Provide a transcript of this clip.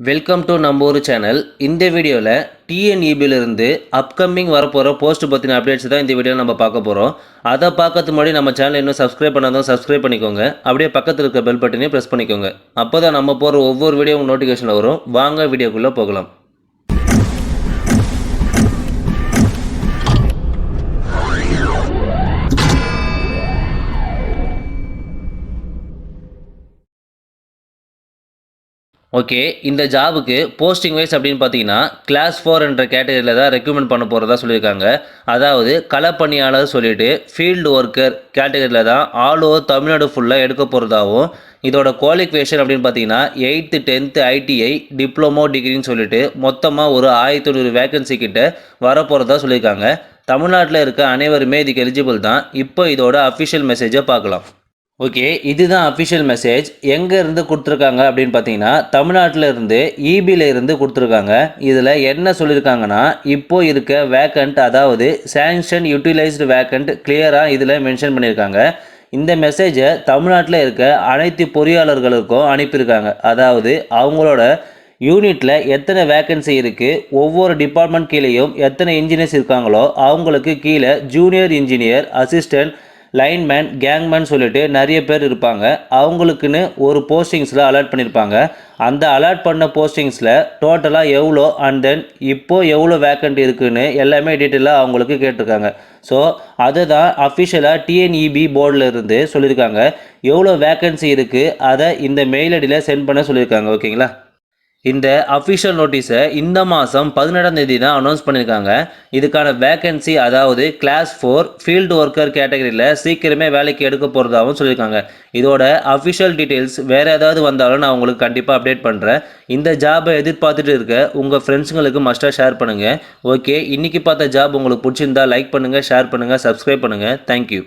Welcome to நம்ம ஊர் channel. இந்த வீடியோவில் டிஎன்இபியிலிருந்து அப்கமிங் வரப்போகிற போஸ்ட் பற்றின அப்டேட்ஸ் தான் இந்த வீடியோவில் நம்ம பார்க்க போகிறோம். அதை பார்க்கறதுக்கு முன்னாடி நம்ம சேனல் இன்னும் சப்ஸ்கிரைப் பண்ணாதான் சப்ஸ்கிரைப் பண்ணிக்கோங்க. அப்படியே பக்கத்தில் இருக்க பெல் பட்டனையும் ப்ரெஸ் பண்ணிக்கோங்க. அப்போ தான் நம்ம போகிற ஒவ்வொரு வீடியோவும் நோட்டிஃபிகேஷன் வரும். வாங்க வீடியோக்குள்ளே போகலாம். ஓகே, இந்த ஜாபுக்கு போஸ்டிங் வைஸ் அப்படின்னு பார்த்தீங்கன்னா கிளாஸ் 4 என்ற கேட்டகரியில் தான் ரெக்ரூட்மெண்ட் பண்ண போகிறதா சொல்லியிருக்காங்க. அதாவது களப்பணியாளர் சொல்லிட்டு ஃபீல்டு ஒர்க்கர் கேட்டகரியில் தான் ஆல் ஓவர் தமிழ்நாடு ஃபுல்லாக எடுக்க போகிறதாகவும், இதோட குவாலிஃபிகேஷன் அப்படின்னு பார்த்தீங்கன்னா 8th 10th ஐடிஐ டிப்ளமோ டிகிரின்னு சொல்லிட்டு மொத்தமாக ஒரு 1900 வேகன்சி கிட்ட வரப்போகிறதா சொல்லியிருக்காங்க. தமிழ்நாட்டில் இருக்க அனைவருமே இதுக்கு எலிஜிபிள் தான். இப்போ இதோட அஃபிஷியல் மெசேஜை பார்க்கலாம். ஓகே, இதுதான் அஃபிஷியல் மெசேஜ். எங்கே இருந்து கொடுத்துருக்காங்க அப்படின்னு பார்த்தீங்கன்னா தமிழ்நாட்டில் இருந்து இபியில் இருந்து கொடுத்துருக்காங்க. இதில் என்ன சொல்லியிருக்காங்கன்னா, இப்போது இருக்க வேக்கண்ட், அதாவது சேங்ஷன் யூட்டிலைஸ்டு வேக்கண்ட் கிளியராக இதில் மென்ஷன் பண்ணியிருக்காங்க. இந்த மெசேஜை தமிழ்நாட்டில் இருக்க அனைத்து பொறியாளர்களுக்கும் அனுப்பியிருக்காங்க. அதாவது அவங்களோட யூனிட்டில் எத்தனை வேக்கன்சி இருக்குது, ஒவ்வொரு டிபார்ட்மெண்ட் கீழேயும் எத்தனை இன்ஜினியர்ஸ் இருக்காங்களோ அவங்களுக்கு கீழே junior engineer, assistant, lineman, gangman சொல்லிட்டு நிறைய பேர் இருப்பாங்க. அவங்களுக்குன்னு ஒரு போஸ்டிங்ஸில் அலாட் பண்ணியிருப்பாங்க. அந்த அலாட் பண்ண போஸ்டிங்ஸில் டோட்டலாக எவ்வளோ அண்ட் தென் இப்போது எவ்வளோ வேக்கண்ட் இருக்குதுன்னு எல்லாமே டீட்டெயிலாக அவங்களுக்கு கேட்டிருக்காங்க. ஸோ அதை தான் அஃபிஷியலாக டிஎன்இபி போர்டில் இருந்து சொல்லியிருக்காங்க. எவ்வளோ வேக்கன்சி இருக்குது அதை இந்த மெயில் ஐடியில் சென்ட் பண்ண சொல்லியிருக்காங்க. ஓகேங்களா? இந்த அஃபிஷியல் நோட்டீஸை இந்த மாதம் 17ஆம் தேதி தான் அனௌன்ஸ் பண்ணியிருக்காங்க. இதுக்கான வேக்கன்சி, அதாவது கிளாஸ் 4 ஃபீல்டு ஒர்க்கர் கேட்டகரியில் சீக்கிரமே வேலைக்கு எடுக்க போகிறதாகவும் சொல்லியிருக்காங்க. இதோட அஃபிஷியல் டீட்டெயில்ஸ் வேறு ஏதாவது வந்தாலும் நான் உங்களுக்கு கண்டிப்பாக அப்டேட் பண்ணுறேன். இந்த ஜாபை எதிர்பார்த்துட்டு இருக்க உங்கள் ஃப்ரெண்ட்ஸுங்களுக்கு மஸ்ட்டாக ஷேர் பண்ணுங்கள். ஓகே, இன்றைக்கி பார்த்த ஜாப் உங்களுக்கு பிடிச்சிருந்தா லைக் பண்ணுங்கள், ஷேர் பண்ணுங்கள், சப்ஸ்கிரைப் பண்ணுங்கள். தேங்க்யூ.